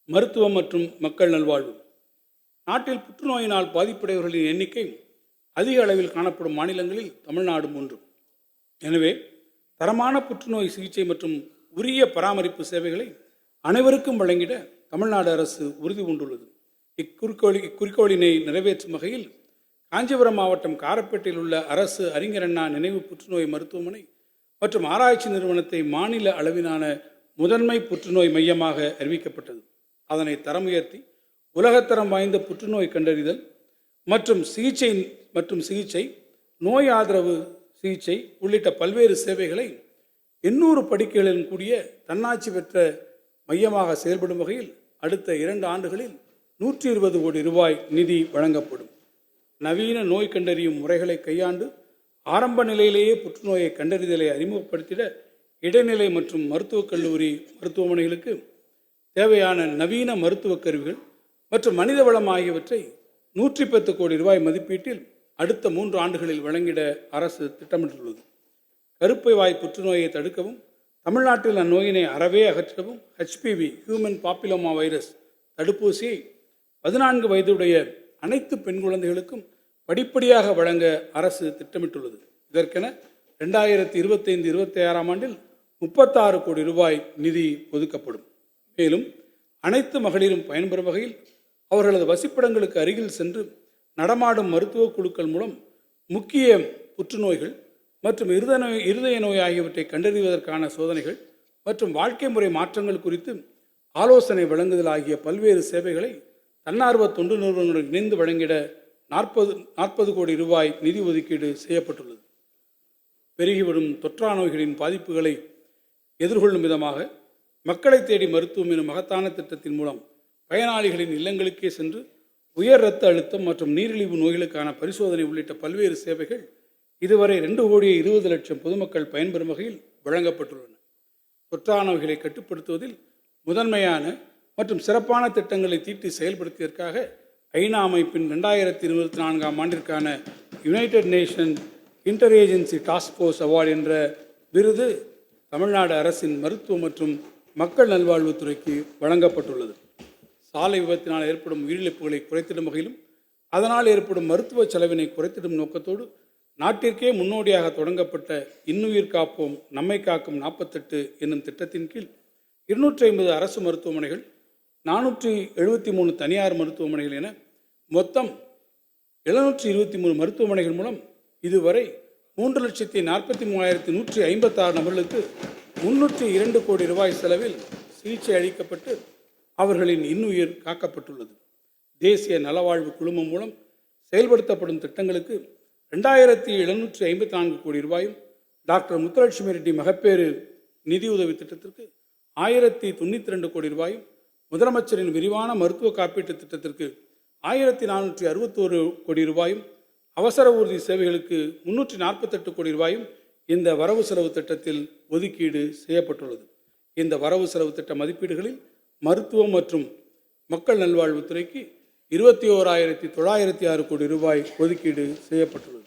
மருத்துவம் மற்றும் மக்கள் நல்வாழ்வு. நாட்டில் புற்றுநோயினால் பாதிப்படைவர்களின் எண்ணிக்கை அதிக அளவில் காணப்படும் மாநிலங்களில் தமிழ்நாடும் ஒன்று. எனவே தரமான புற்றுநோய் சிகிச்சை மற்றும் உரிய பராமரிப்பு சேவைகளை அனைவருக்கும் வழங்கிட தமிழ்நாடு அரசு உறுதி பூண்டுள்ளது. இக்குறிக்கோளினை நிறைவேற்றும் வகையில் காஞ்சிபுரம் மாவட்டம் காரப்பேட்டையில் உள்ள அரசு அறிஞர் அண்ணா நினைவு புற்றுநோய் மருத்துவமனை மற்றும் ஆராய்ச்சி நிறுவனத்தை மாநில அளவிலான முதன்மை புற்றுநோய் மையமாக அறிவிக்கப்பட்டது. அதனை தரம் உயர்த்தி உலகத்தரம் வாய்ந்த புற்றுநோய் கண்டறிதல் மற்றும் சிகிச்சை, நோய் ஆதரவு சிகிச்சை உள்ளிட்ட பல்வேறு சேவைகளை 800 படுக்கைகளுடன் கூடிய தன்னாட்சி பெற்ற மையமாக செயல்படும் வகையில் அடுத்த 2 ஆண்டுகளில் 120 கோடி ரூபாய் நிதி வழங்கப்படும். நவீன நோய் கண்டறியும் முறைகளை கையாண்டு ஆரம்ப நிலையிலேயே புற்றுநோயை கண்டறிதலை அறிமுகப்படுத்திட இடைநிலை மற்றும் மருத்துவக் கல்லூரி மருத்துவமனைகளுக்கு தேவையான நவீன மருத்துவக் கருவிகள் மற்றும் மனித வளம் ஆகியவற்றை 110 கோடி ரூபாய் மதிப்பீட்டில் அடுத்த 3 ஆண்டுகளில் வழங்கிட அரசு திட்டமிட்டுள்ளது. கருப்பை வாய் புற்றுநோயை தடுக்கவும் தமிழ்நாட்டில் அந்நோயினை அறவே அகற்றவும் HPV ஹியூமன் பாப்பிலோமா வைரஸ் தடுப்பூசியை 14 வயதுடைய அனைத்து பெண் குழந்தைகளுக்கும் படிப்படியாக வழங்க அரசு திட்டமிட்டுள்ளது. இதற்கென 2025-26 ஆண்டில் 36 கோடி ரூபாய் நிதி ஒதுக்கப்படும். மேலும் அனைத்து மகளிரும் பயன்பெறும் வகையில் அவர்களது வசிப்பிடங்களுக்கு அருகில் சென்று நடமாடும் மருத்துவ குழுக்கள் மூலம் முக்கிய புற்றுநோய்கள் மற்றும் இருதய நோய் ஆகியவற்றை கண்டறிவதற்கான சோதனைகள் மற்றும் வாழ்க்கை முறை மாற்றங்கள் குறித்து ஆலோசனை வழங்குதல் ஆகிய பல்வேறு சேவைகளை தன்னார்வ தொண்டு நிறுவனங்களுடன் இணைந்து வழங்கிட 40 கோடி ரூபாய் நிதி ஒதுக்கீடு செய்யப்பட்டுள்ளது. பெருகி வரும் தொற்றா நோய்களின் பாதிப்புகளை எதிர்கொள்ளும் விதமாக மக்களை தேடி மருத்துவம் எனும் மகத்தான திட்டத்தின் மூலம் பயனாளிகளின் இல்லங்களுக்கே சென்று உயர் இரத்த அழுத்தம் மற்றும் நீரிழிவு நோய்களுக்கான பரிசோதனை உள்ளிட்ட பல்வேறு சேவைகள் இதுவரை 2,20,00,000 பொதுமக்கள் பயன்பெறும் வகையில் வழங்கப்பட்டுள்ளன. தொற்றா நோய்களை கட்டுப்படுத்துவதில் முதன்மையான மற்றும் சிறப்பான திட்டங்களை தீட்டி செயல்படுத்தியதற்காக ஐநா அமைப்பின் 2024 ஆண்டிற்கான United nation inter agency task force award என்ற விருது தமிழ்நாடு அரசின் மருத்துவ மற்றும் மக்கள் நல்வாழ்வுத்துறைக்கு வழங்கப்பட்டுள்ளது. சாலை விபத்தினால் ஏற்படும் உயிரிழப்புகளை குறைத்திடும் வகையிலும் அதனால் ஏற்படும் மருத்துவ செலவினை குறைத்திடும் நோக்கத்தோடு நாட்டிற்கே முன்னோடியாக தொடங்கப்பட்ட இன்னுயிர் காப்போம் நம்மை காக்கும் 48 என்னும் திட்டத்தின் கீழ் 250 அரசு மருத்துவமனைகள், 473 தனியார் மருத்துவமனைகள் என மொத்தம் 723 மருத்துவமனைகள் மூலம் இதுவரை 3,43,156 நபர்களுக்கு 302 கோடி ரூபாய் செலவில் சிகிச்சை அளிக்கப்பட்டு அவர்களின் இன்னுயிர் காக்கப்பட்டுள்ளது. தேசிய நலவாழ்வு குழுமம் மூலம் செயல்படுத்தப்படும் திட்டங்களுக்கு 2,754 கோடி ரூபாயும், டாக்டர் முத்துலட்சுமி ரெட்டி மகப்பேறு நிதியுதவி திட்டத்திற்கு 1,092 கோடி ரூபாயும், முதலமைச்சரின் விரிவான மருத்துவ காப்பீட்டு திட்டத்திற்கு 1,461 கோடி ரூபாயும், அவசர ஊர்தி சேவைகளுக்கு 348 கோடி ரூபாயும் இந்த வரவு செலவு திட்டத்தில் ஒதுக்கீடு செய்யப்பட்டுள்ளது. இந்த வரவு செலவு திட்ட மதிப்பீடுகளில் மருத்துவம் மற்றும் மக்கள் நல்வாழ்வுத்துறைக்கு 21,906 கோடி ரூபாய் ஒதுக்கீடு செய்யப்பட்டுள்ளது.